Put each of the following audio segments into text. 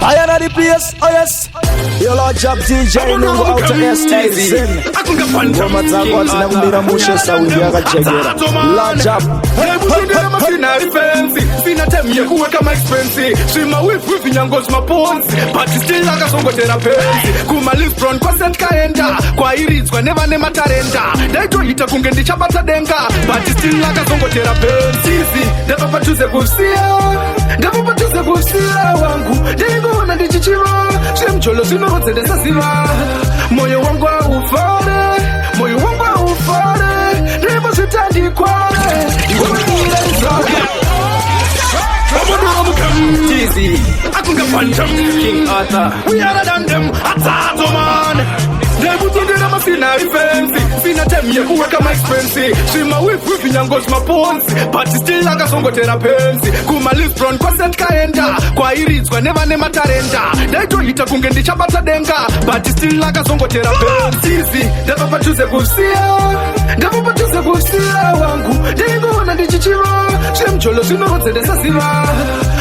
I am at the place, oh yes. Your Lord Job DJ, no out to STZ. Goma zangu zinakumbira musho Saudi akachegera. Lord Job. Sina time ya kuweka my expense. Shima with vinyangos maponzi. But still akasongo therapy. Kuma live from consent kaenda. Kwa iris kwa never nema tarenda. Daito hita kungendi chapata denga. But still akasongo therapy. Sisi, never patuze kusia. Never patuze kusia wangu. Dengo na dichichima. Shemcholo sino zede sasiva. Moyo wangu ufare. Moyo wangu ufare. Never sitandi kware. Cheesy, I can get phantom King Arthur. We are than them, Atato man. They put on the machinery fancy. Sina time ya kuweka my expense. Shima with vinyangos maponzi. But still akasongo therapy. Kuma live from consent kaenda. Kwa iris kwa never nema tarenda. Daito hita kungendi chapata denga. But still akasongo therapy. Sisi, never patuze kusia. Never patuze kusia wangu. Dengo na dichichima. Shemcholo sino zede sasiva.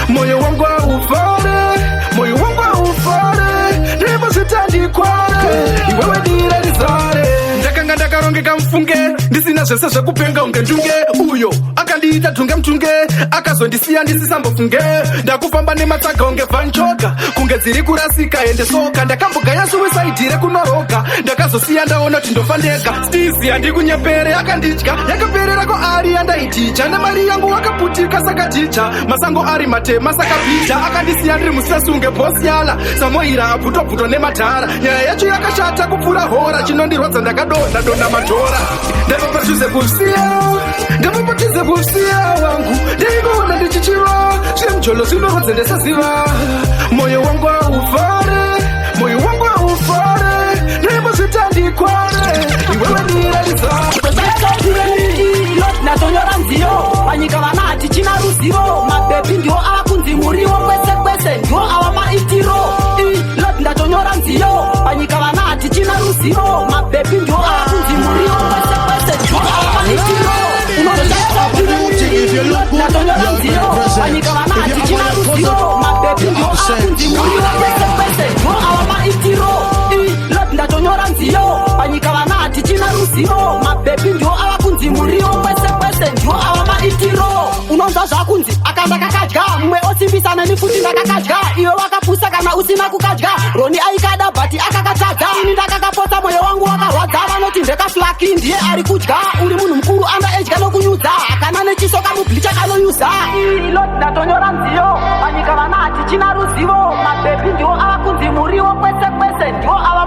Moyo wangu ufare. Moyo wangu ufare. Never sitandi kware. Iwewe dire nizare. Ndakanga ndakarongeka mfunge. Ndisina zvese zvekupenga unge ndunge. Uyo akandiita tunge mtunge. Akazondisiya ndisisambofunge. Ndakufamba nematsaga unge vanchoka. Kunge dziri kurasika ende soka. Ndakambogaya suicide rekunoroka. Ndakazosiya ndaona tindofandeka. Stizi handikunyepere akanditya. Yakaperera ko ari yandaiticha. Nemari yangu wakaputika sakaticha. Masango ari matema sakapita. Akandisiya ndiri musesunge bosiala. Samoira aputo nematara. Nyaya yacho yakashata kupfura hora. Chinondirwadza ndakadonda donda matora. Ndapapatuze kusiya. Ndapapatuze kusiya wangu. Ndingoona ndichichiva. Shemcholo zvinorodze ndesasiva. Moyo wangu ufare. Moyo wangu ufare. Ndembo zvitandi kware. Iwewe ndiradza. Natonyora nziyo panyika vanati china ruzivo mabebi ndio akunzi muriwo kwese kwese ndio awa maitiro lot ndatonyora nziyo panyika vanati china ruzivo mabebi ndio akunzi muriwo kwese kwese ndio awa maitiro natonyora nziyo panyika vanati china ruzivo mabebi ndio akunzi muriwo kwese kwese ndio awa maitiro lot ndatonyora nziyo panyika vanati china ruzivo mabebi ndio akunzi muriwo kwese ndio awa maitiro unonza zvakunzi akanda kakadya mumwe osimbisana nekuti ndakakadya iwe wakapusa kana usina kukadya Roni aikada bati akakatadza ini ndakakapota moyo wangu wakarwadza vanoti ndekaflaki ndiye ari kudya uri munhu mukuru andaedya nokunyudza kana nechiso kamubhicha kanoyuza lot ndatonyora nziyo panyika vanati china ruzivo mabebi ndio akunzi muriwo kwese kwese ndio awa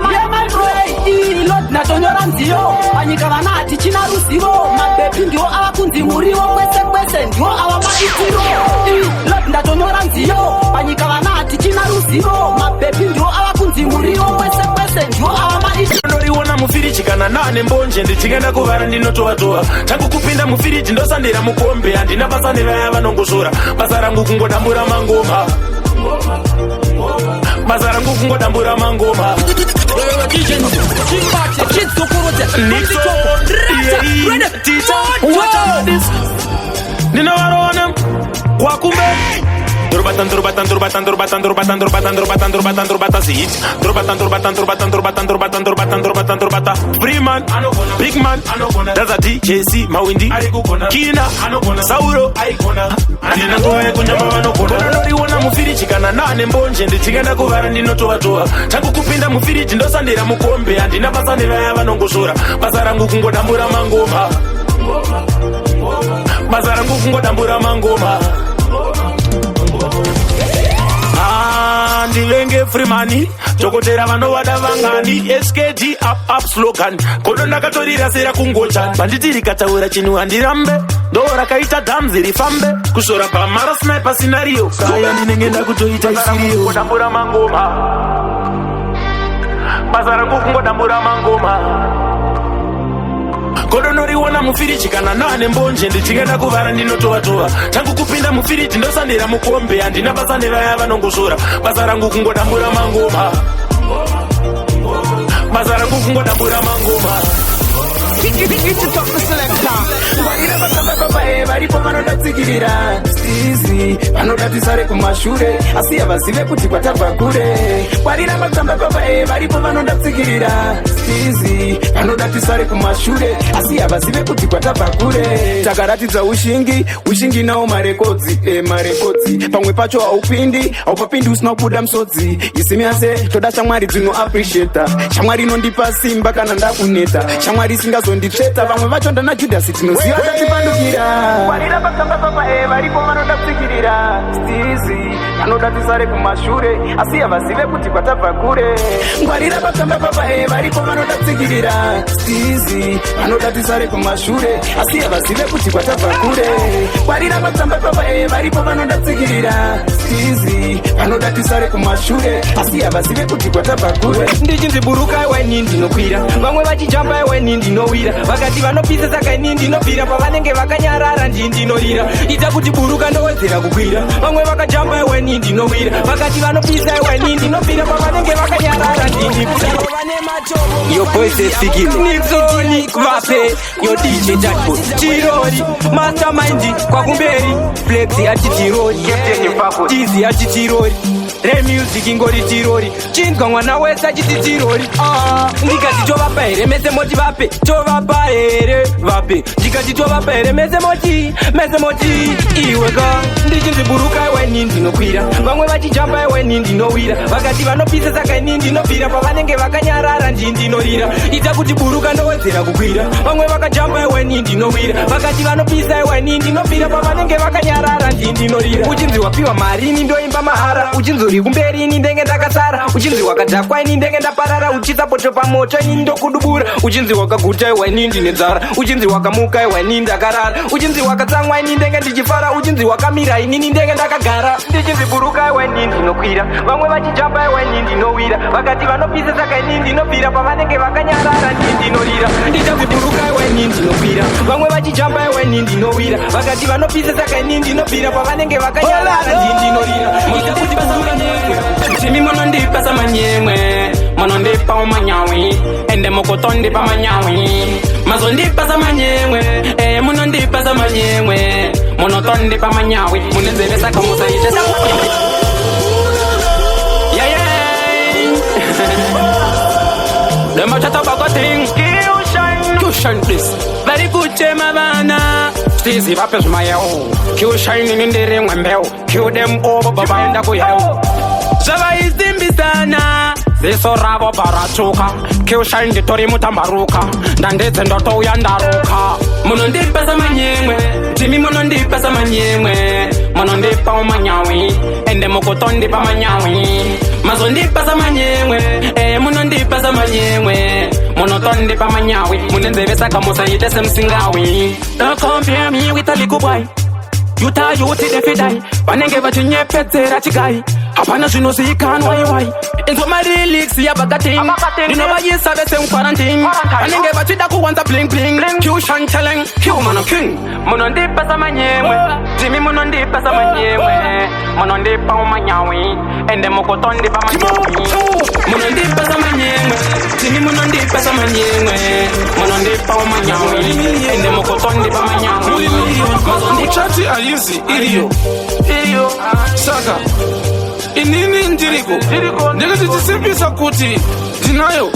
lot ndatonyora nziyo panyika vanati china ruzivo mabebi ndio akunzi muriwo kwese kwese ndio awa maitiro lot ndatonyora nziyo panyika vanati china ruzivo mabebi ndio akunzi muriwo kwese kwese ndio awa maitiro ndoriona mufiriji kana nane mbonje ndichingenda kuvara ndinotovatova tangu kupinda mufiriji ndosandira mukombe handina basa nevaya vanongozvora basa rangu kungodambura mangoma basa rangu kungodambura mangoma ndinovarona kwakumbe Freeman, Big Man, Daza DJC, Mawindi, Kina, Sauro, Andina ngoe kunyama vanokona ndoriona mufiriji kana nane mbonje ndichingenda kuvara ndinotovatova tangu kupinda mufiriji ndosandira mukombe handina basa nevaya vanongozvora basa rangu kungodambura mangoma basa rangu kungodambura mangoma ndivenge Freemani chokotera vanovada vangani SKG up slogan kodo ndakatorira sera kungocha banditi rikataura chinhu handirambe ndo rakaita dhamzi rifambe kushora pamara sniper scenario kaya ndinenge ndakutoita isirio kungodambura mangoma basa rangu kungodambura mangoma kodo noriona mufiriji kana nane mbonje ndichingenda kuvara ndinotovatova tangu kupinda mufiriji ndosandira mukombe handina basa nevaya vanongozvora basa rangu kungodambura mangoma basa rangu kungodambura mangoma varipo vanodatsikirira stizi vanodatisare kumashure asi havazive kuti kwatabva kure kwarira matsamba papae varipo vanodatsikirira stizi vanodatisare kumashure asi havazive kuti kwatabva kure takaratidza ushingi nawo marekodzi pamwe pacho haupindi haupapindi usina kubuda musodzi isimiase toda shamwari dzino appreciata shamwari inondipa simba kana ndakuneta shamwari isingazonditsveta vamwe vacho ndana judhasi tinoziva tatipandukira kwarira patsamba papae varipo vanodatsikirira stizi vanodatisare kumashure asi havazive kuti kwatabva kure ngwarira patsamba papae varipo vanodatsikirira stizi vanodatisare kumashure asi havazive kuti kwatabva kure kwarira patsamba papae varipo vanodatsikirira stizi vanodatisare kumashure asi havazive kuti kwatabva kure ndichinzi buruka iweni ndinokwira vamwe vachijamba iweni ndinowira vakati vanopisa saka ini ndinobvira pavanenge vakanyarara ndinorira ita kuti buruka ndowedzera kukwira vamwe vakajamba iweni ndinowira vakati vanopisa iweni ndinobvira pavanenge vakanyarara Your voice is speaking. nipsoni kuvape yo DJ Jackpot chirori mastermind kwakumberi flexi achitirori tizi achitirori remusic ingori tirori chindwa mwana wese achiti tirori ndikati tovapa here mese moti vape tovapa here vape ndikati tovapa here mese moti iweka ndichinzi buruka iweni ndinokwira vamwe vachijamba iweni ndinowira vakati vanopisa saka ini ndinobvira pavanenge vakanyarara ndinorira ita kuti buruka ndowedzera kukwira vamwe vakajamba iweni ndinowira vakati vanopisa iweni ndinobvira pavanenge vakanyarara ndinorira uchinzi wapiwa mari ini ndoimba mahara uchinzi uri kumberi ini ndenge ndakasara uchinzi wakadhakwa ini ndenge ndaparara uchisapoto pamoto ini ndokudubura uchinzi wakaguta iweni ndinedzara uchinzi wakamuka iweni ndakarara uchinzi wakatsamwa ini ndenge ndichifara uchinzi wakamira inini ndenge ndakagara ndichinzi buruka iweni ndinokwira vamwe vachijamba iweni ndinowira vakati vanopisa saka ini ndinobvira pavanenge vakanyarara ndinorira ndichinzi buruka iweni ndinokwira vamwe vachijamba iweni ndinowira vakati vanopisa saka ini ndinobvira pavanenge vakanyarara ndinorira itakuti basaura Chimi monondipa sa manyemwe monondipa umanyawi ende mokotondipa manyawi mazondipa sa manyemwe monondipa sa manyemwe monotondipa manyawi munenzele saka musaite sa Dema chata bagoting Q-Shine please Very good chema bana Stizi vapes mayao Q-Shine nindiri mwembeo Q-Dem obo babaenda kuyao Java izimbi sana Ziso rabo barachuka Q-Shine ditori mutambaruka Ndandeze ndoto uyandaruka Monondipa sa manyemwe Jimmy monondipa sa manyemwe Monondipa umanyawi Ende mokotondipa manyawi Mazondipa sa manyemwe Monondipa sa manyemwe Monotondipa manyawi Munenzeve saka musaite semsingawi Don't compare me with a little boy Yuta yuti defidai Vanenge vachinyepetsera chigai Hapana zvinozikanwa iwai Inzo marilix yabagating Ndinobayisave semquarantine Vanenge vachida kuwanza bling bling Q-Shine telling Q-Mano King Monondipa sa manyemwe Jimmy monondipa sa manyemwe Monondipa umanyawi Ende mokotondipa manyawi Monondipa sa manyemwe Jimmy monondipa sa manyemwe Monondipa umanyawi Ende mokotondipa manyawi Chati ayizi iliyo Saka Inini ndiriko Ndekati tisipisa kuti Dinayo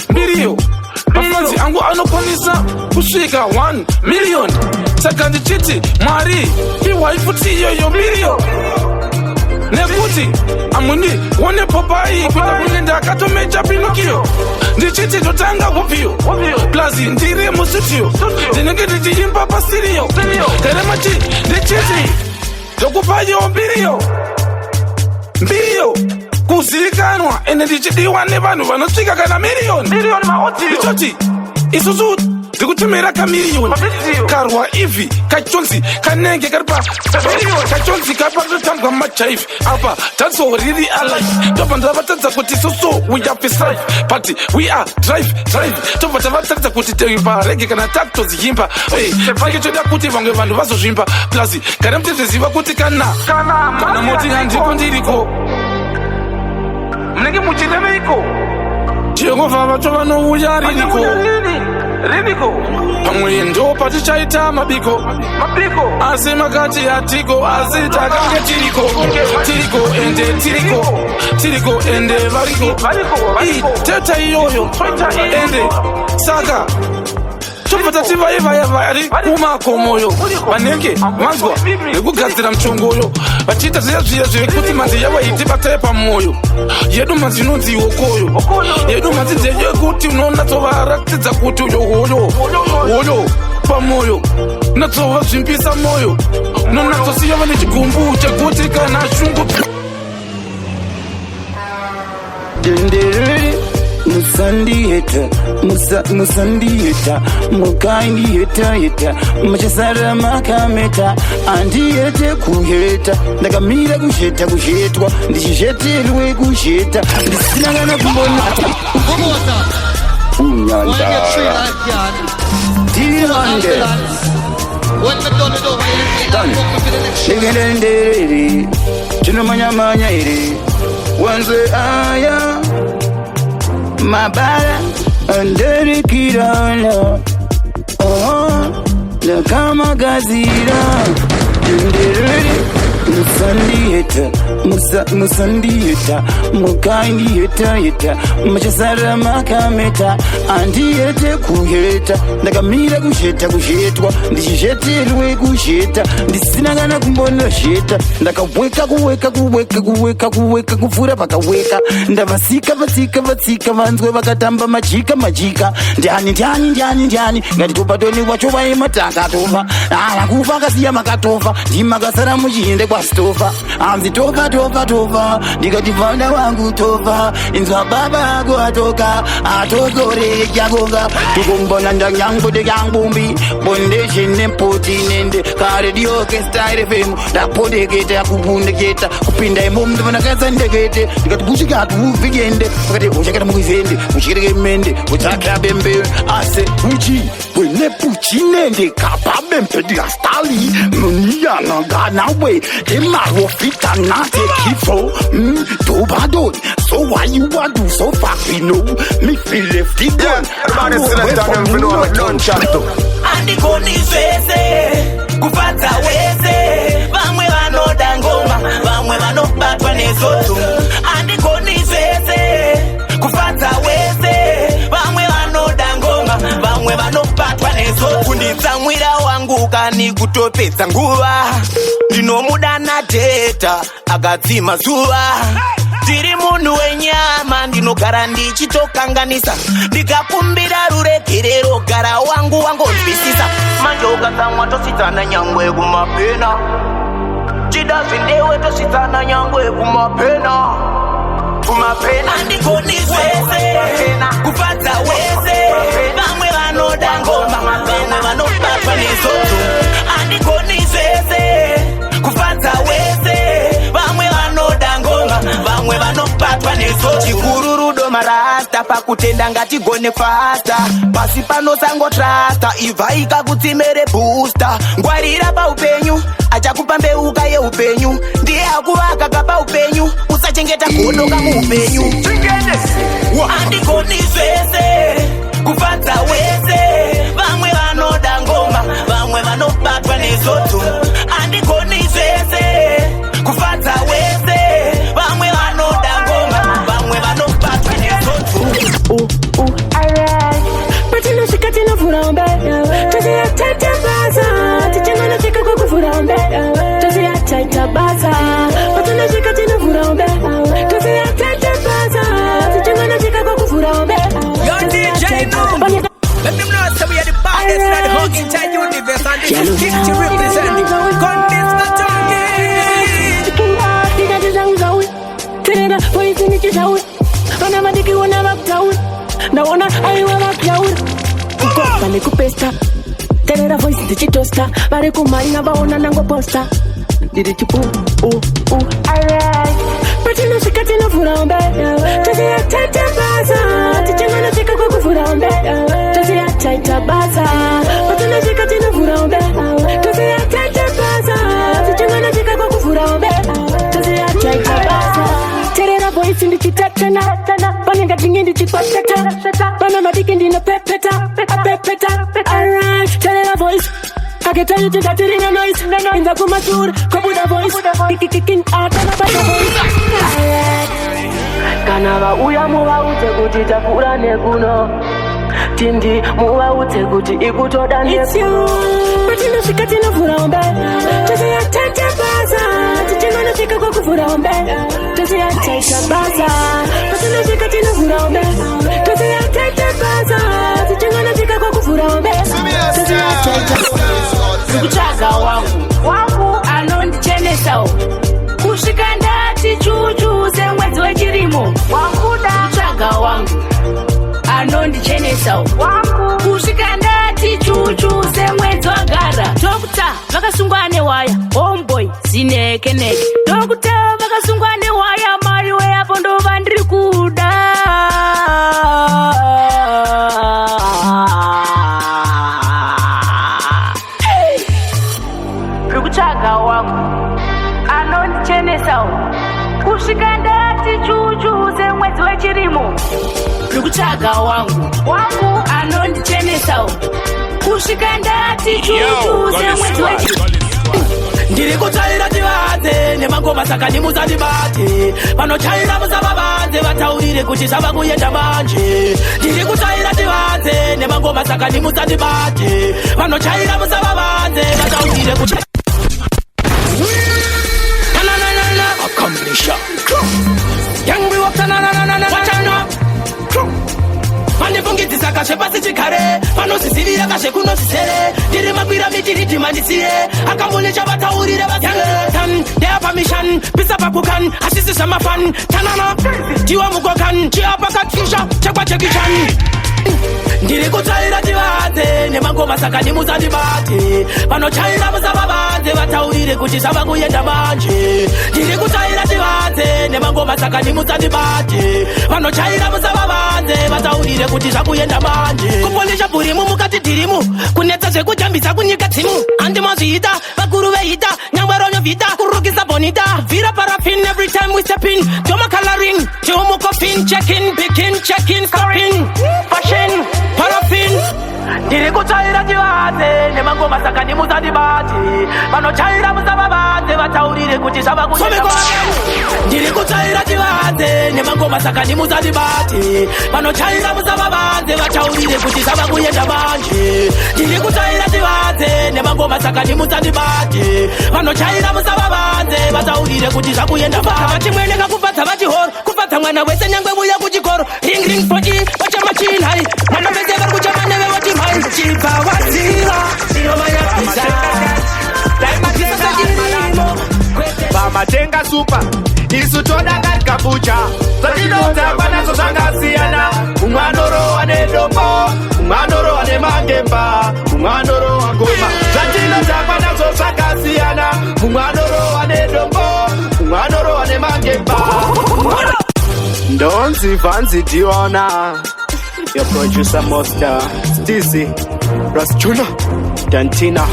Miliyo Mafanzi angu anokwanisa kusvika 1 million Saka ndichiti Mwari Iwaifuti yoyo miliyo Nekuti Amuni Wone popai Kuta kunenda akatomeja Pinokio Ndichiti totanga kupio Plazi ndiri musutio Ndinenge ndijimba pasirio Teremachi Ndichiti Dokupayo mbiliyo Kuzikanwa Ene ndichidiwa nevanu Vanosvika kana milioni Ndichoti Isusu ndikutumira kamiliyoni karwa ivi kachonzi kanenge karipa kachonzi kapatotangwa majaivi apa tasoriri alive tobva ndavatadza kuti soso we have strive but we are drive tobva tavatadza kuti parege kana takutoziyimba pange choda kuti vamwe vanhu vazozvimba plus kana mutezviziva kuti kana moti handiko ndiriko munenge muchireveiko jehovha vacho vanouya ririko Rimiko pamwe ndo patichaita mabiko asi makati atiko asi takange tiriko ende variko teta iyoyo ende saka chopata tivaivayavari kumakomoyo vanenge manzwa nekugadzira muchongoyo vachiita zviya zvekuti manzi yavaitibataye pamwoyo yedu manzi inonzi iwokoyo yedu manzi ndeyekuti unonatsovaratidza kuti uyo hoyo pamwoyo unatsova zvimbisa mwoyo unonatsosiyava nechigumbu chekuti kana shungu Musandiyeta mukandiyeta machasara makameta andiyete kuheta ndakamira kushetwa ndichisheterwe kusheta ndisina kana kumbona unyanda tirande ndegendenderere chinomanyamanya ere wanze aya mabara anderikirana nakama gazira nderere musandiyeta mukandiyeta machasara makameta andiyete kuheta ndakamira kushetwa ndichisheterwe kusheta ndisina kana kumbona sheta ndakaweka kuweka kufura pakaweka ndavasika vanzwe vakatamba majika ndiani ngatitobatoni wacho vaimatanga tova vakufa akasiya makatova ndimakasara muchiende kwasitofa anzi tova ndikati vana wangu tova inzwa baba ako atoka atozorejagonga tikumbona ndanyangode yangumbi bondeshe nempoti nende karedioke style fm ndapodeketa yakupundeketa kupinda imombe vanakazandekete ndikati kuchikati uvikende pakati uchakata mukwizende uchikireke mende uchakrabembe ase uchi wenepuchinende kapabempe ndikastali muniyanganganawe emarofita nate kifo tobadon so why you want to so fuck we know me feel left it gone everybody select them for know I'm done chat andikoni zvese kufadza wese vamwe vanoda ngoma vamwe vanobatwa nezoto andikoni zvese kufadza wese vamwe vanoda ngoma vamwe vanobatwa nezoto kunditsamwira wangu kani kutopedza nguva ndinomuda nateta akadzima zuva tiri munhu wenyama ndinogara ndichitokanganisa ndikakumbira ruregerero gara wangu wangonzwisisa manje ukatsamwa tosidzana nyangwe kumapena chida zvindewe tosidzana nyangwe kumapena andikoni zvese kufadza wese vamwe vanoda ngoma vamwe vanobatwa nezoto andikoni zvese kufadza wese vamwe vanoda ngoma vamwe vanobatwa nezoto chikuru rudo marasta pakutenda ngatigone fasta pasi panosangotrasta ibva ikakutsimere booster ngwarira paupenyu achakupa mbeuka yeupenyu ndiye akuvakaka paupenyu usachengeta godoka muupenyu andikoni zvese kufadza wese vamwe vanoda ngoma vamwe vanobatwa nezoto andikoni zvese kufadza wese vamwe vanoda ngoma vamwe vanobatwa nezoto patinosvika tinovhura umbea toziyataita basa tichenganasvika kwakuvhura umbea toziyataita basa patinosvika tinovhura umbea toziyataita basa tichenganasvika kwakuvhura umbea Let them know that we are the baddest and the hug inside the universe and this is King to represent the Condis Natongi naona aiwa wakiauri kukopa nekupesta terera voice ndichitosta vari kumarina vaona nango posta ndiri chipu patinosvika tinovhura umbea toziyataita basa tichenganasvika kwakuvhura umbea toziyataita basa patinosvika tinovhura umbea toziyataita basa tichenganasvika kwakuvhura umbea toziyataita basa terera voice ndichitatana panenge tinge ndichikwatata Pana madiki in the pepeta. Alright, tell her voice. I can tell you to that in a noise. In the kumatur, kobuda voice. Kicking out on a better voice. Alright. Kanava uya muwa ute kuti tapura nekuno. Tindi muwa ute kuti ikutoda nekuno. It's you. Patino shikati no fura ombe. Tese ya tete baza. Tichino no shika kwa kufura ombe. Tese ya tete baza. Patino shikati no fura ombe. Tese ya tete baza. Tichino no shika kwa kufura ombe. Tese ya tete baza. Kuchaga wangu anondichenesa kushika ndati chuchuze mwezi wechirimo wanguda kuchaga wangu anondichenesa kushika ndati chuchuze mwezi wagara Dokta vakasungwa newaya homeboy zinekeneke Dokta vakasungwa newaya mari weyapo ndova ndiri kuda kuchaga wangu anondichenesa kushika ndati chuchuze mwezi wechirimo kuchaga wangu anondichenesa kushika ndati chuchuze mwezi wechirimo ndiri kutaira tivadze nemangoma saka nimuzandibate panochaira musavavanze vataurire kuti zvava kuenda manje ndiri kutaira tivadze nemangoma saka nimuzandibate panochaira musavavanze vataurire kuti Accomplisher. Young we walk na Manifungitisa kashe pasi chikare panosisivira kashe kunosisere ndiri makwira mitiri timandisire akambonecha vataurire vasiyatan their permission pisa papukan asisi samafan tanana tiwa mukokan chia pakatfisha chakwa chekichan ndiri kutaira tivadze nemangoma saka nimuzandibate panochaira musavavanze vataurire kuti zvava kuenda manje ndiri kutaira tivadze nemangoma saka nimuzandibate panochaira musavavanze vataurire kuti zvakuenda manje kupolisha bhurimu mukati dhirimu kunetsa zvekujambisa kunyika dzimu handimazviita vakuru veita nyangwe ronyovhita kurukisa bonita vhira parafin every time we step in doma coloring tiomukofin check-in begin check-in stopping fashion parafin ndiri kutaira tivadze nemangoma saka nimuzandibate panochaira musavavanze vataurire kuti zvava kuenda ndiri kutaira tivadze nemangoma saka nimuzandibate panochaira musavavanze vataurire kuti zvava kuenda manje ndiri kutaira tivadze nemangoma saka nimuzandibate panochaira musavavanze vataurire kuti zvakuenda vachimweneka kufadza vachihoro kufadza mwana wese nyangwe uya kuchikoro ring foji vachamachinhai mwana vese vari kuchamaneve vatimhai chibva wadziva inomanyapisa pamatenga supa isu todakati kabucha zvatinotamba nazvo zvakasiyana umwe anorohwa nedombo umwe anorohwa nemangemba umwe anorohwa ngoma zvatinotamba nazvo zvakasiyana umwe anorohwa nedombo umwe anorohwa nemangemba ndonzi vanzi diona your producer Monster Stizy Rasjuna Dantina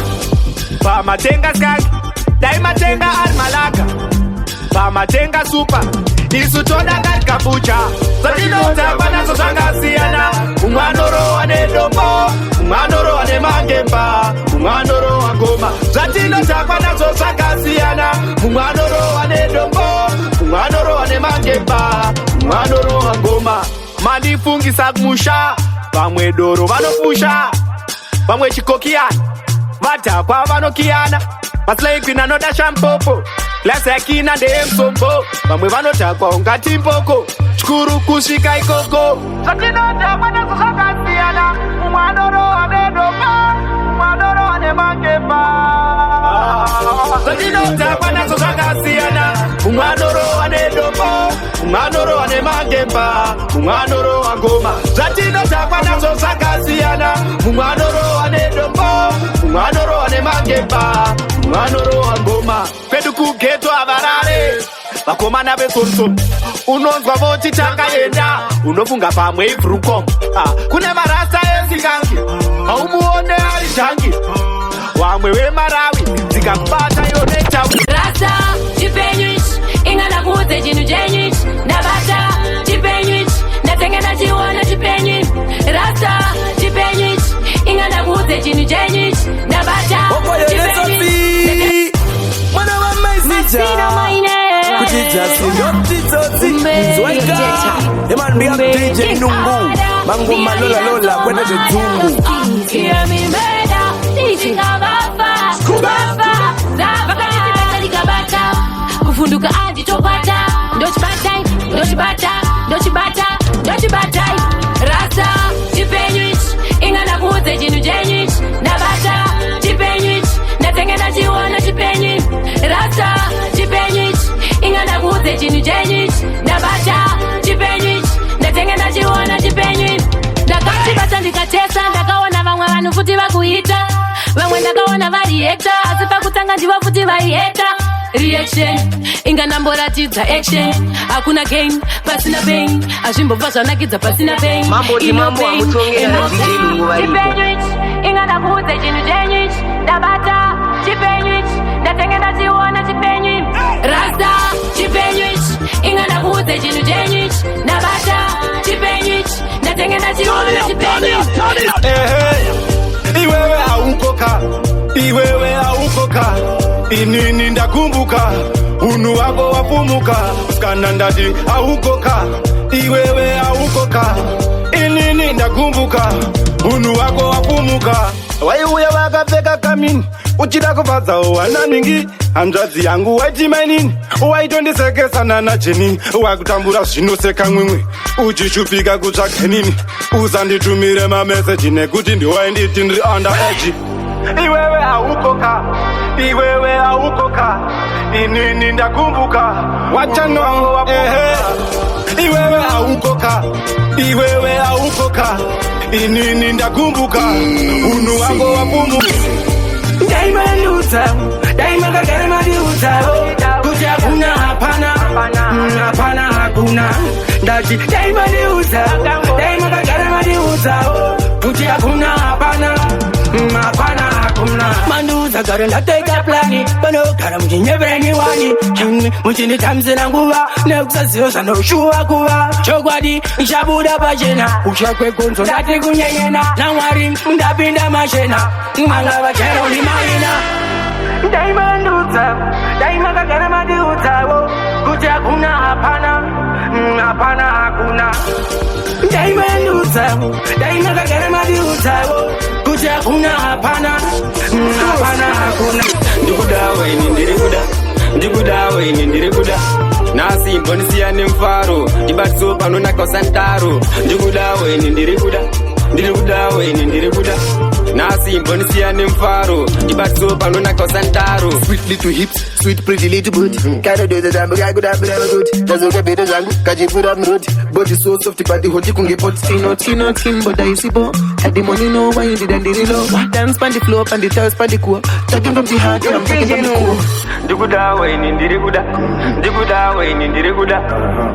pamatenga skaki dai matenga ari malaka pamatenga supa isu todakati kabucha zvatinotamba nazvo zvakasiyana umwe anorohwa nedombo umwe anorohwa nemangemba umwe anorohwa ngoma zvatinotamba nazvo zvakasiyana umwe anorohwa nedombo umwe anorohwa nemangemba umwe anorohwa ngoma mandifungisa kumusha vamwe doro vanopusha vamwe chikokiyana vadhakwa vanokiyana maslaikwin anoda shampopo glasi yakina ndeyemusombo vamwe vanodhakwa ungati mboko chikuru kusvika ikoko zvatinodhakwa nazvo zvakasiyana umwe anorohwa nedombo umwe anorohwa nemangemba zvatinodhakwa nazvo zvakasiyana umwe anorohwa nedombo umwe anorohwa nemangemba umwe anorohwa ngoma zvatinodhakwa nazvo zvakasiyana umwe anorohwa nedombo umwe anorohwa nemangemba umwe anorohwa ngoma kwedu kugeto avarare vakomana vesorson unonzwa voti takaenda unofunga pamwe ivrukom kune marasta ezikangi haumuone ari jangi vamwe vemarawi dzikakubata yoneta rasta chipenyuichi ingada kuudze chinhu chenyuichi ndabata chipenyuichi ndatenge ndachiona chipenyu ndakuudze chinhu chenyu ichi ndabata chipenyu mwana wa maisija kuti jasi ndotitsotsi nzwaika emandiya DJ Nungu mangoma lola kwenda zedzungu kufunduka anditopata ndochibata rasa chipenyu ichi inga ndakuudze chinhu chenyu ichi ndabata chipenyu ichi ndatenge ndachiona chipenyu rasa chipenyu ichi inga ndakuudze chinhu chenyu ichi ndabata chipenyu ichi ndatenge ndachiona chipenyu ndakachibata ndikatesa ndakaona vamwe vanhu futi vakuita vamwe ndakaona variheta asi pakutanga ndivo futi vaiheta reaction inga ndamboratidza action hakuna gain pasina pain azvimbobva zvanakidza pasina pain chipenyu ichi inga ndakuudze chinhu chenyu ichi ndabata chipenyu ichi ndatenge ndachiona chipenyu rasta chipenyu ichi inga ndakuudze chinhu chenyu ichi ndabata chipenyu ichi ndatenge ndachiona chipenyu iwewe haukoka inini ndakumbuka unhu wako wapumuka kana ndati haukoka iwewe haukoka inini ndakumbuka unhu wako wapumuka waiuya wakapfeka kamini uchida kufadzawo wananingi hanzvadzi yangu waitimainini waitondisekesana najeni wakutambura zvinoseka mwimwe uchishupika kutsvake nini usanditumire mameseji nekuti ndiwainditi ndiri under age iwewe haukoka inini ndakumbuka wachano wangu iwewe haukoka inini ndakumbuka unhu wako wapumuka daima ndiuta daima kagare madiuta kuti hakuna hapana hakuna ndati daima ndiuta daima kagare madiuta kuti hakuna hapana hakuna manduza gare ndatoita plani panogara muchinyevereni wani muchinditamisira nguva nekusaziva zvanoshuva kuva chokwadi ichabuda pachena uchakwegonzo ndati kunyenyena namwari ndapinda machena manga vachaironi maina daimandudza daima kagara madiudzawo kuti hakuna hapana hakuna daimandudza daima kagara madiudzawo kuti hakuna hapana hakuna ndikuda nasi mbonisiane mfaro ndibatiso panonaka santaro ndikuda nasi mbonisiane mfaro ndibatiso panonaka santaro sweet little hips sweet pretty little booty kind of the damn guy good up never good that's okay better zangu kaji put up road body so soft body hot kunge pot skin but I see bo had the money no why you didn't did it low dance pan the floor pan the toes pan the core taking from the heart I'm taking from the core ndikuda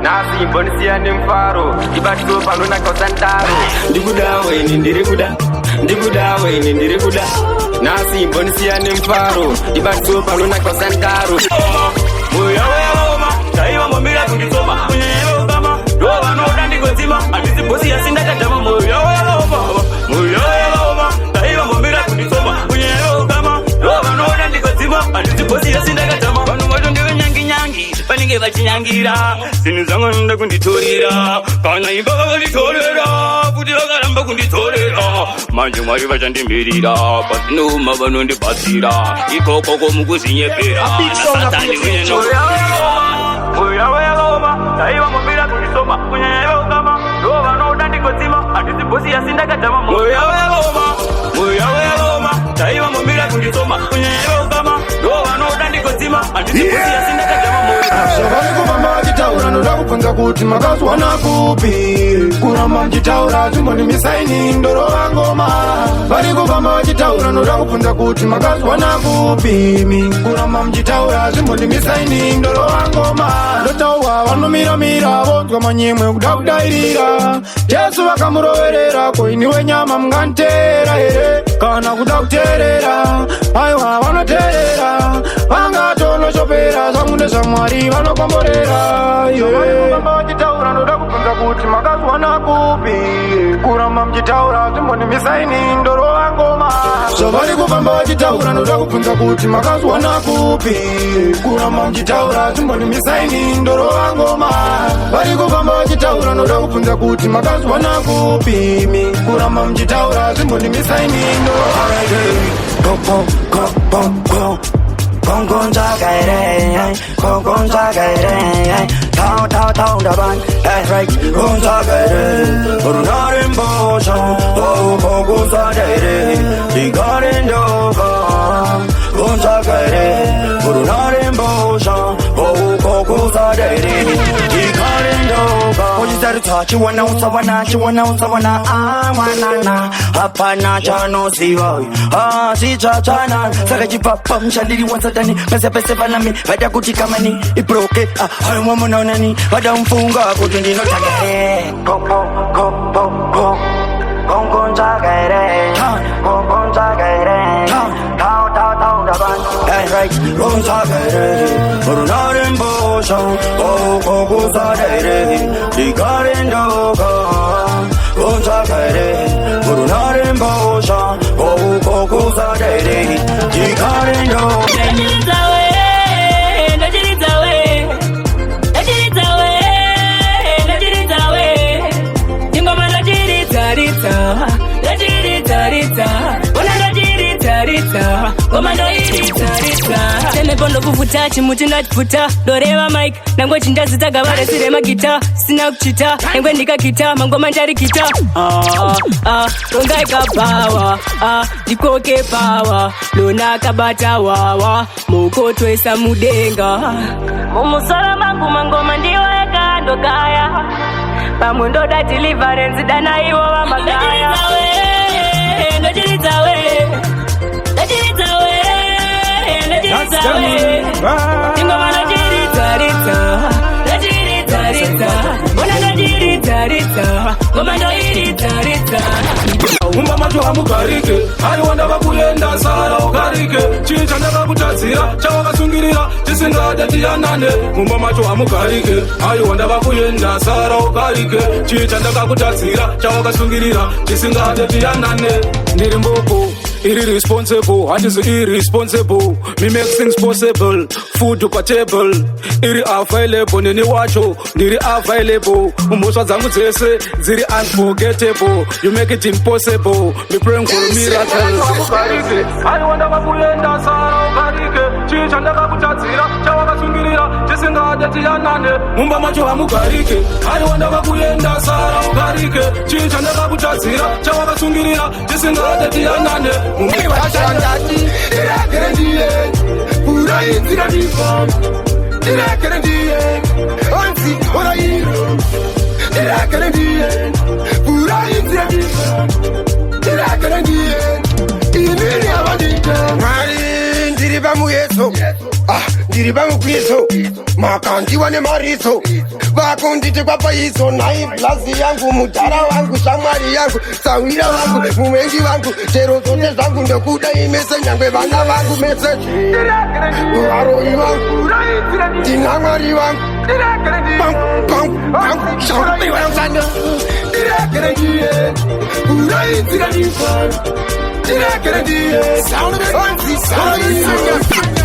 nasi mbonisiane mfaro ndibatiso panonaka santaro ndikuda nasi mbonisiane mfaro ndibatiso panonaka santaro moyo weoma taiva momira kundisoma kunyewe kama ndo vanoda ndigodzima handisibosi yasindakadhama moyo weoma taiva momira kundisoma kunyewe kama ndo vanoda ndigodzima handisibosi yasindakadhama vanhu vatondevenyanginyangi vanenge vachinyangira zvinhu zvangu vanoda kunditorera kana imba vakanditorera kuti vakaramba kunditorera manje mwari vachandimbirira pazinoma vanondibatsira ikokoko mukuzinyepera nasatani uyaweyakoma taiva mumbira kundisoma kunyanyayokama ndo vanoda ndigodzima handisibosi yasindakadhama uyaweyakoma taiva mumbira kundisoma kunyanyayokama ndo vanoda ndigodzima handisibosi yasindakadhama vanokuvamba vachitaura noda kubvunza kuti makazwana kupi kuramba mchitaura zvimbonimisaini ndorova ngoma vari kufamba vachitaura noda kubvunza kuti makazwana kupimi kuramba mchitaura zvimbonimisaini ndorova ngoma ndotaurwa vanomiramira vonzwa manyemwe kuda kudairira jesu vakamuroverera koini wenyama munganditeera here kana kuda kuteerera aiwa vanoteerera vangatonochopera zvamunde zvamwari vanokomborera vachitaura noda kubvunza ndakubvunza kuti makazwana kupi kuramba mchitaura zimboni misaini ndoro wangoma so vari kufamba vachitaura ndoda kubvunza kuti makazwana kupi kuramba mchitaura zimboni misaini ndoro wangoma vari kufamba vachitaura ndoda kubvunza kuti makazwana kupi kuramba mchitaura zimboni misaini ndoro Con tagaire, con tagaire, tau da ban, right, con tagaire, por una rembosa, con tagaire, digarin doga, con tagaire, por una rembosa, con tagaire, digarin doga. What is that touch? You wanna usawana, wanana, apana chano siwa, si chachana, sakajipapam shalili wansatani, pese panami, vada kuti kamani, ibroke, hayo mwanani, vada mfunga kutundi no tagare, con tagare, tau da ban, right, con tagare, por una rembosa, con tagare, digarin doga, con tagare, por una rembosa, con tagare, digarin doga. Temepondo kufuta chimuti ndachifuta doreva mike nangwe chindazitaga varesire magita sina kuchita nangwe ndikagita mangoma ndarikita rongaika pawa ndikoke pawa lona kabata wawa mukotwesa mudenga mumusoro mangu mangoma ndiweka ndogaya pamwe ndoda deliverance dana iwo vamagaya Umba macho hamugarike ari wanda vakuyenda sara ugarike chincha ndakakutadzira chavakasungirira tisingade tiyanane umba macho hamugarike ari wanda vakuyenda sara ugarike chincha ndakakutadzira chavakasungirira tisingade tiyanane ndiri mboko iri responsible handisi irresponsible me make things possible food pa table iri available neni wacho ndiri available umoswa dzangu dzese dziri unforgettable you make it impossible me praying for a miracle ai wanda vakuyenda sara ugarike chicha ndakakutadzira chavakasungirira tisingade tiyanane mumba macho hamugarike ai wanda vakuyenda sara ugarike chicha ndakakutadzira chavakasungirira tisingade tiyanane ndiri pamukwiso makandiwa nemariso vakunditi kwapaiso nai blazi yangu mudhara wangu shamwari yangu sawira wangu mumwengi wangu chero zote zvangu ndekuda imese nyangwe vana vangu mese varoi vangu ndinamwari vangu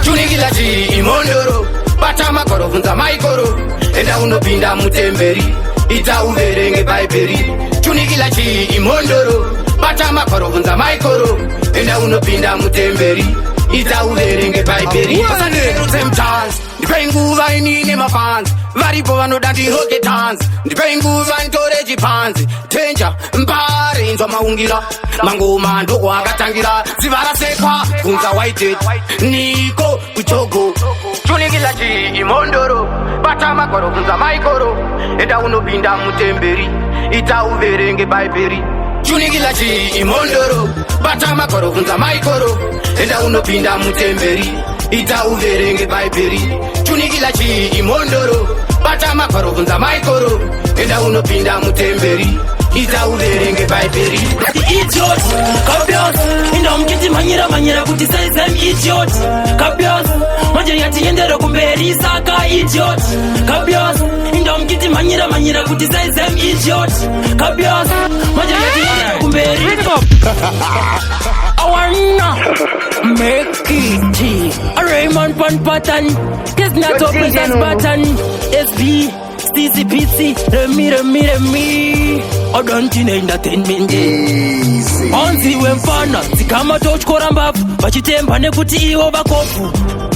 chunikila chiri imondoro bata makoro vunza maikoro enda unopinda mutemberi ita uverenge bhaibheri chunikila chiri imondoro bata makoro vunza maikoro enda unopinda mutemberi ita uverenge bhaibheri usanerudze mutanzi ndipei nguva inine mafanzi varipo vanoda ndiroge tanzi ndipei nguva nditore chipanzi tenja mbare inzwa maungira mangoma ndoko akatangira ziva rasekwa kunza waited niko kuchogo chunikila chii imondoro bata makoro kunza maikoro enda unopinda mutemberi ita uverenge bhaibheri chunikila chii imondoro bata makoro kunza maikoro enda unopinda mutemberi ita uverenge bhaibheri chunikila chii imondoro bata makoro kunza maikoro enda unopinda mutemberi itauverenge bhaibheri. Idiot, kabios, indomkiti manyira kuti saizem idiot, kabios, manje yatiendera kumberi saka idiot, kabios, indomkiti manyira kuti saizem idiot, kabios, manje yatiendera kumberi. I wanna make it a Raymond Pond pattern, it's not open as button, SB, CCPC, Remi, Odonti entertainment. Onzi wemfana, zikama tochkora mbavu, vachitemba nekuti iwo vakofu.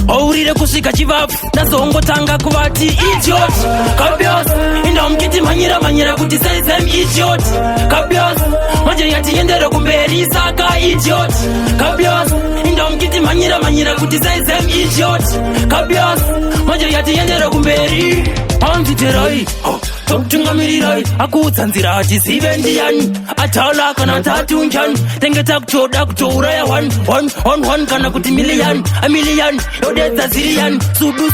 Ourire kusvika chivafu, nazongotanga kuvati idiot, kabios, indomkiti manyira kuti saizem idiot, kabios, manje yatiendera kumberi saka idiot, kabios, indomkiti manyira kuti saizem idiot, kabios, manje yatiendera kumberi. Anziterai, tokutungamirirai, akutsanzira atizive ndiani, ataula kana tatunjani, tengeta kuchoda kutouraya one kana kuti a million, yodedza ziriani, sudu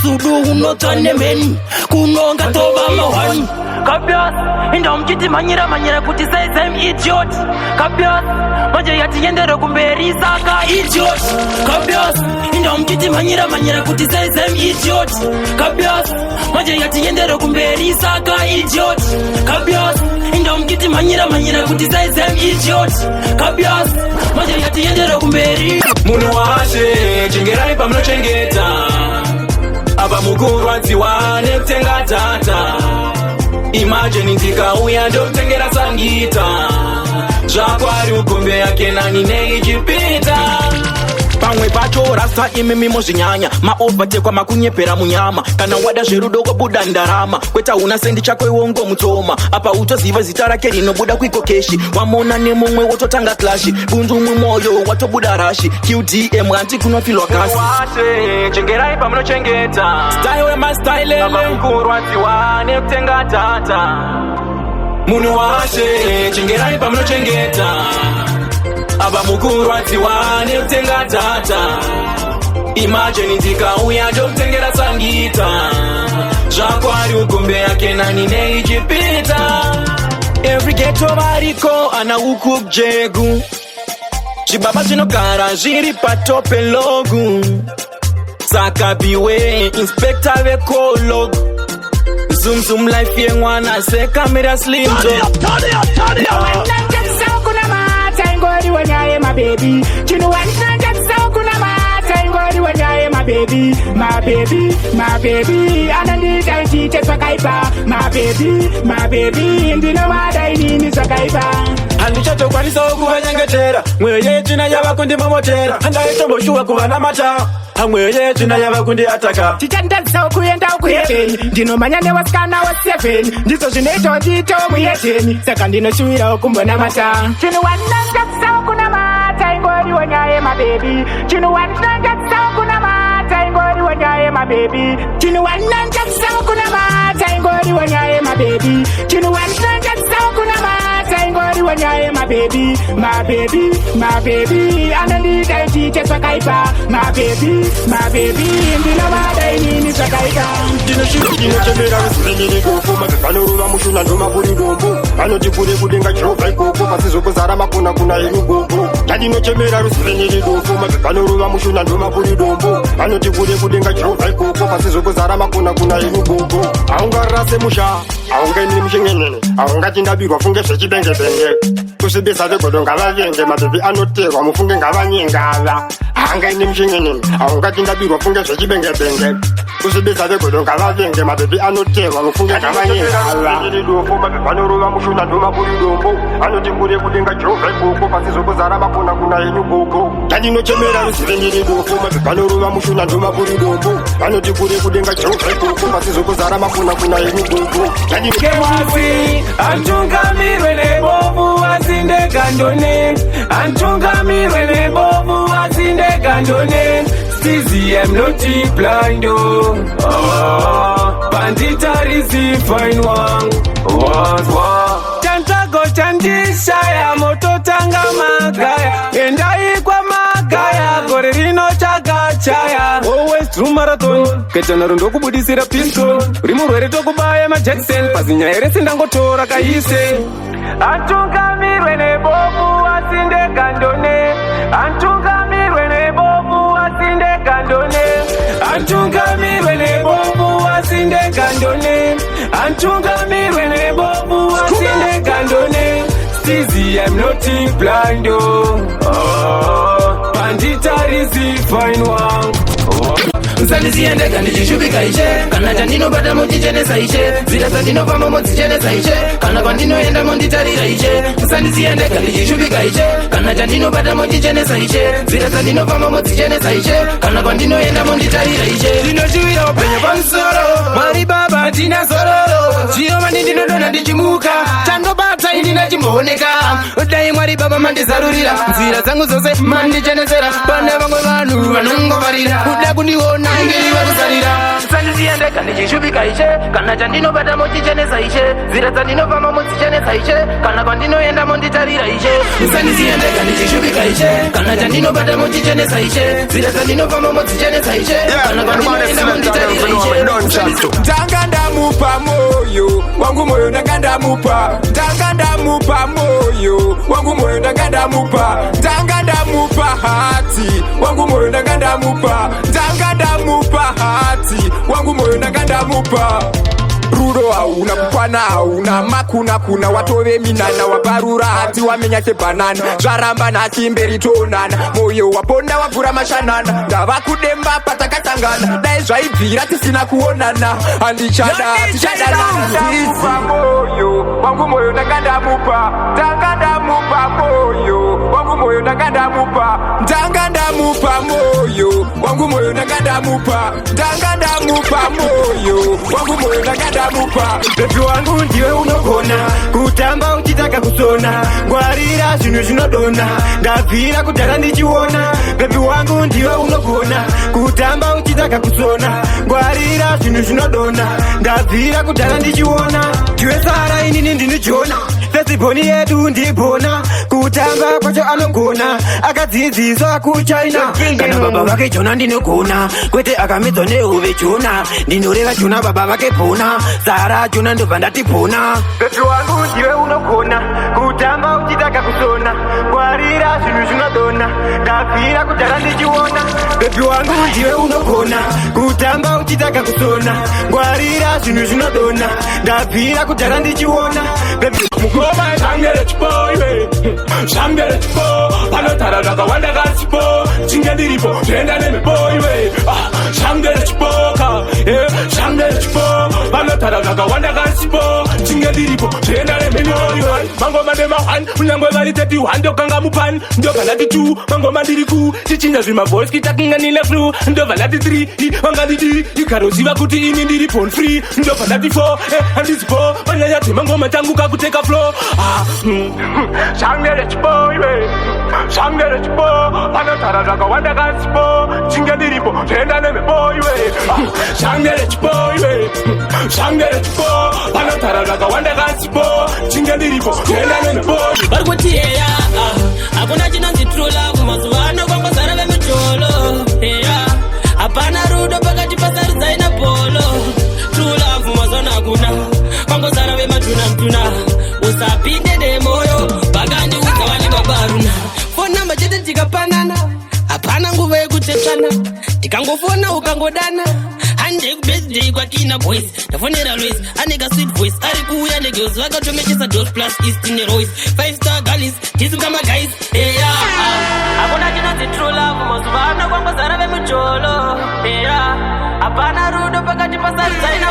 unotwa nemeni, kunonga tova mahwani. Kabios, indomkiti manyira kuti saizem idiot, kabios, manje yatiendera kumberi saka idiot, kabios, indomkiti manyira kuti saizem idiot, kabios, manje yatiendera kumberi saka idiot, kabios, indomkiti manyira kuti saizem idiot, kabios, manje yatiendera kumberi. Munhu washe chengerai pamunochengeta, apa mukurwadziwa nekutenga data. Imagine ndikauya ndomutengera sangita, zvakwari ukombe yake nani neijipita. Pamwe pacho rasta imimi mozvinyanya, maovatekwa makunyepera munyama, kana wada zverudo kobuda ndarama, kweta una sendi chako iwongo mutsoma, apa utoziva zita rake rinobuda kuikokeshi, wamona nemumwe wototanga klashi, bundu mumwoyo watobuda rashi, QDM anti kunofilwa kasi. Wase chengerai pamunochengeta, style ma style apa mukurwadziwa nekutenga data. Munhu washe chengerai pamunochengeta, apa mukurwadziwa nekutenga data. Imagine ndikauya ndomutengera sangita, zvakwari ukombe yake nani neijipita. Every ghetto variko ana uku jegu, zvibaba zvinogara zviri patope logu, saka biwe inspector vekolo, zoom life yemwana sekamera slim Ngori wanyaye my baby, chino wananga tsokuna mata. Ngori wanyaye my baby, anandita nchite swakaipa. My baby, ndino wada inini swakaipa. Handichato kwanisa kuvanyengetera, mweye china yava kundimomotera, handaitomboshua kuvana mata. Hamweye china yava kundi ataka, chichandadzisa kuenda ukuyeteni, ndinomanya newasikana wa 7, ndizo zvinoita ndito muyeteni, saka ndinoshuwira ukumbona mata. Chino wananga kuna mata, ingori wanyaye my baby, chino wananga kuna mata, ingori wanyaye my baby, chino wananga kuna mata, ingori wanyaye my baby, chino wananga kuna mata, ingori wanyaye my baby, anandita nchite swakaipa. My baby, ndino wada inini swakaipa. Chemera rusiveniri kufuma, kanorura mushuna ndoma kuri dombo, anotipure kudenga jova ikoko, pasizokuzara makuna kuna irugogo. Chemera rusiveniri kufuma, kanorura mushuna ndoma kuri dombo, anotipure kudenga jova ikoko, pasizokuzara makuna kuna irugogo. Aungarase musha, aungaini mushengenene, aungati ndabirwa funge zvechibenge-benge. Kusibisa vegodo ngavavenge, mabebi anoterwa mufunge ngavanyengava. Aungaini mushengenene, aungati ndabirwa funge zvechibenge-benge. Kusibisa vegodo ngavavenge, mabebi anoterwa mufunge ngavanyengava. Vanorova mushuna ndoma kuri dombo, anotipure kudenga jova ikoko, pasizokuzara makuna kuna irugogo. Chemera rusiveniri kufuma, vanorova mushuna ndoma kuri dombo, anotipure kudenga jova ikoko, pasizokuzara makuna kuna irugogo. Kemasi, antungamirwe nebovu asinde kandone, antungamirwe nebovu asinde kandone. Stizi I'm not blind banditarizi fine wangu chantago chandishaya moto tanga magaya endai kwa magaya gore rino chakachaya always true marathon ketana rundo kubudisira pistol uri murwere tokubaya majackson pazinya here sindangotora kaise antungamirwe nebobu asinde kandone antungamirwe nebobu asinde kandone antungamirwe nebobu asinde kandone antungamirwe nebobu asinde kandone Stizy, I'm not blind, Banditarizi fine one. Msaniziende kanijishubika ishe kana chandino bata mojichenesa ishe zira zandino pama mojichenesa ishe kana kwandino enda monditarira ishe msaniziende kanijishubika ishe kana chandino bata mojichenesa ishe zira zandino pama mojichenesa ishe kana kwandino enda monditarira ishe Dinojuya upenye pansoro Mari baba tina sororo Chiro mani dinodona ndichimuka Tando bata inina chimooneka Udai mwari baba mandizarurira Zira zangu zose mandichenesera Pana vango vanu vanungo varira Uda kundiona ngeli varusarira Msaniziende kanijishubika ishe kana chandino bata mojichenesa ishe zira zandino pama mojichenesa ishe kana kwandino enda monditarira ishe msaniziende kanijishubika ishe kana chandino bata mojichenesa ishe zira zandino pama mojichenesa ishe kana kwandino enda monditarira ishe Tanga ndamupa moyo wangu moyo ndanga ndamupa Tanga ndamupa moyo wangu moyo ndanga ndamupa Tanga ndamupa hati wangu moyo ndanga ndamupa Tanga ndamupa hati wangu moyo ndanga ndamupa Rudo hauna kupana hauna makuna kuna watove minana waparura hati wamenya kebanana zvaramba nati mberi tonana moyo waponda wavhura mashanana ndava kudemba patakatangana dai zvaibvira tisina kuonana handichada tichadanana moyo wangu moyo ndanga ndamupa ndanga ndamupa moyo wangu moyo ndanga ndamupa ndanga ndamupa moyo wangu moyo ndanga ndamupa ndanga ndamupa moyo wangu moyo ndanga ndamupa bebi wangu ndiwe unogona kutamba uchitaka kusona ngwarira zvinhu zvinodona ndabvira kudhara ndichiona bebi wangu ndiwe unogona kutamba uchitaka kusona ngwarira zvinhu zvinodona ndabvira kudhara ndichiona ndiwe sara inini ndinijona fesibhoni yedu ndibhona kutamba kwacho anogona akadzidziswa kuchina kana baba vake jona ndinogona kwete akamidzwa nehuve jona ndinoreva jona baba vake bhona sara jona ndobva ndatibhona bebi wangu ndiwe unogona kutamba uchitaka kusona ngwarira zvinhu zvinodona ndabvira kudhara ndichiona bebi wangu ndiwe unogona kutamba uchitaka kusona ngwarira zvinhu zvinodona ndabvira kudhara ndichiona bebi mukoma zvangere chipo iwe zvangere chipo panotara zvakawanda kasipo chinge ndiripo zvoenda nemhepo iwe zvangere chipoka zvangere chipo panotara zvakawanda kasipo chinge ndiripo zvoenda nemhepo iwe mangoma ndemahani unyangwe vari 31 ndokanga mupani ndobva ndati 2 mangoma ndiri ku tichinja zvimavoice kitakinga nine flu ndobva ndati 3 vanga ndidi ikaroziva kuti ini ndiri born free ndobva ndati 4 handizipo panyaya dzemangoma tangu kakuteka flow zvangere chipo iwe zvangere chipo panotara zvakawanda kasipo chinge ndiripo zvoenda nemhepo iwe zvangere chipo iwe zvangere chipo panotara zvakawanda kasipo chinge ndiripo zvoenda nemhepo vari kuti heya hakuna chinonzi true love mazuva ano kwangozara vemutolo heya hapana rudo pakati pasaridzai na polo true love mazuva ano hakuna kwangozara vematuna usapinde nemoyo vakandiudza vane babaruna phone number chete tikapanana hapana nguva yekutetana tikangofona ukangodana handei kubirthday kwakina boys ndafonera Lois aneka sweet voice ari kuuya negirls vakatomechesa dos plus east nerois 5-star galis tisinga maguys eya hakuna chinonzi true love mazuva ano kwangozara vemujolo eya hapana rudo pakati pasaridzai na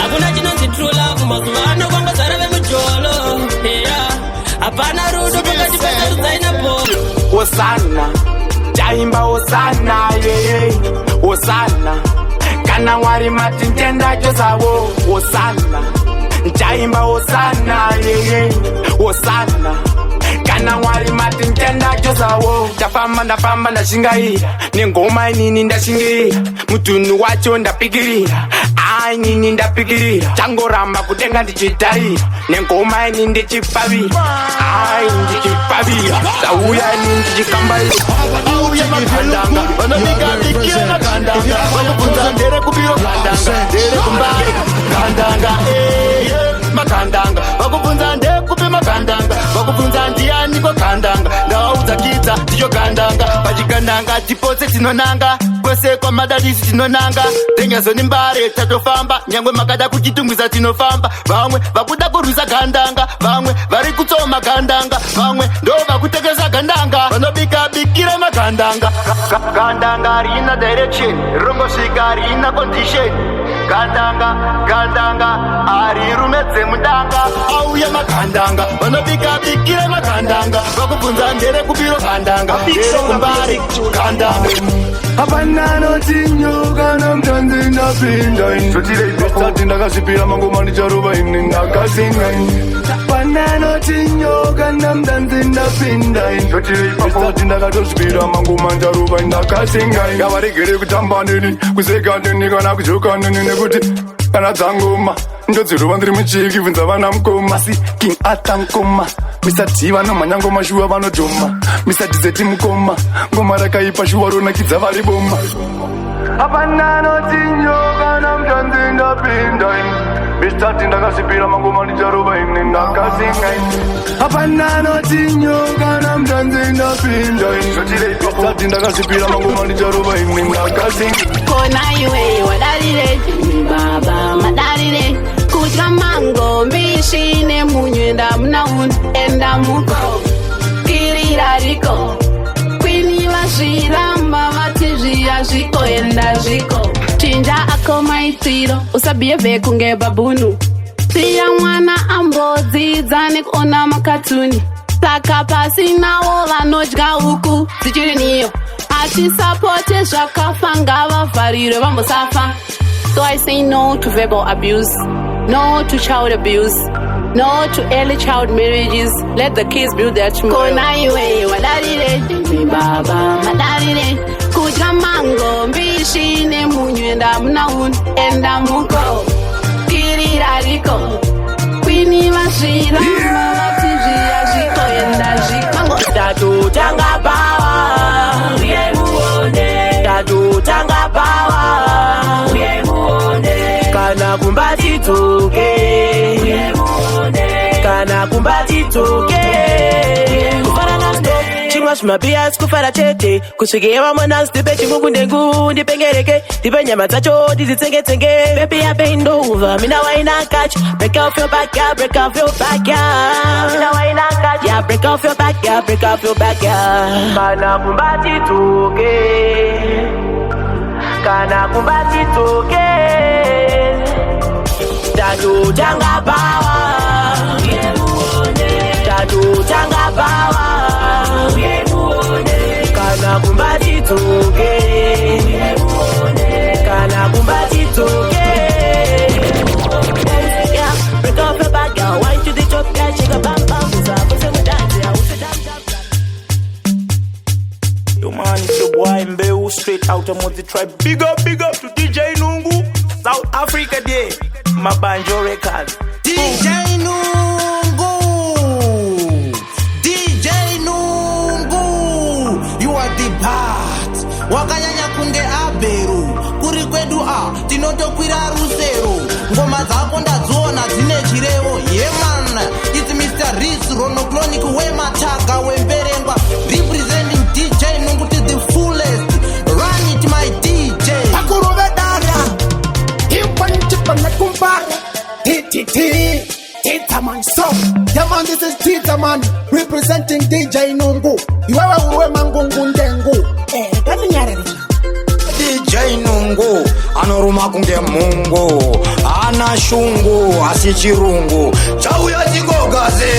hakuna chinonzi true love mazuva ano kwangozara vemujolo eya hapana rudo pakati pasaridzai na Osana Jaimba Osana yeah Osana Kana mwari mati ntenda chosawo Osana Jaimba Osana yeah Osana Kana mwari mati ntenda chosawo ndafamba ndashingaira nengoma inini ndashingirira mutunhu wacho ndapikirira inini ndapikirira changoramba kudenga ndichitarira nengoma inini ndichipavira ndichipavira sauya inini ndichikambaira gandanga vakubvunza ndere kupiro gandanga ndere kumbare gandanga magandanga vakubvunza ndekupi magandanga vakubvunza ndianiko gandanga ndavaudza ndicho gandanga pachigandanga tipose tinonanga kwese kwamadadisi tinonanga dhenyazoni mbare tatofamba nyangwe makada kuchitungwiza tinofamba vamwe vakuda kurwisa gandanga vamwe vari kutsoma gandanga vamwe ndo vakutekesa gandanga vanobika bikira magandanga gandanga rina direction rongosvika rina condition gandanga ari rumedze mudanga auya magandanga vanobika bikira magandanga vakubvunza ndere kupiro gandanga ndere kumbari gandanga apana notinyoka namtanzi ndapinda zvotirei ndakazvipira mangoma ndicharuva ini ndakasinga apana notinyoka namtanzi ndapinda zvotirei ndakatozvipira mangoma ndicharuva ndakasinga ngavaregere kutamba nini kuseka nini kana kujoka nini nekuti kana dzangoma ndodziruva ndiri muchiki bvunza vana mukoma si king ata mukoma Mr. T vanomhanya ngoma shuwa vanodhoma Mr. Dizeti mukoma ngoma rakaipa shuwa ronakidza vari boma apana notinyoka namtanzi ndapinda Mr. T ndakazvipira mangoma ndicharova ini ndakasinga apana notinyoka namtanzi ndapinda Mr. T ndakazvipira mangoma ndicharova ini ndakasinga kona iwe wadarire baba madarire kudya mango mbishi nemunywenda munaun enda muko kirira riko kwini vazviramba vati zviya zviko enda zviko chinja ako maitiro usabhiyevhe kunge babunu siya mwana ambodzidza nekuona makatuni saka pasinawo vanodya uku dzichiri niyo achisapote zvakafa ngavavharirwe vambosafa. So I say no to verbal abuse, no to child abuse, no to early child marriages. Let the kids build their tomorrow. Kona iwe wadarire baba madarire kudya mango mbishi nemunywenda munaun enda muko kirira riko kwini vazviramba vati zviya zviko enda zviko tatu tanga bawa uye muone tatu tanga bawa uye muone kana kumbati toke uye muone kana kumbati toke kufarana sto chimwa zvimabhias kufara chete kusvikira vamwana stipe chingungu ndengu ndipengereke ndipe nyama dzacho ndizitsenge-tsenge baby I bend over mina waina catch break off your back yeah break off your back yeah mina waina catch yeah break off your back yeah break off your back yeah kana kumbati toke kana kumbati toke tatu tanga bawa tatu tanga bawa kana kumbati toke kana kumbati toke yeah break off your back girl wine to the top girl shake a bam bam usa dance ya usa dance yo man it's your boy Mbeu straight out of the tribe big up to DJ Nungu South Africa day Mabanjo record DJ Nungu you are the part wakanyanya kunge abheru kuri kwedu tinotokwira rusero ngoma dzako ndadziona dzine chirevo yeman it's Mr. Reese Ronoclonic wemataga wemberengwa representing DJ Nungu to the fullest run it my DJ Pakurovedara Impanchipana kumbara Tita man so yeah man this is Tita man representing DJ Nungu Iwewe uwe mangungu ndengu Kani nyarari DJ Nungu anoruma kunge mungu ana shungu asi chirungu chauya chikogaze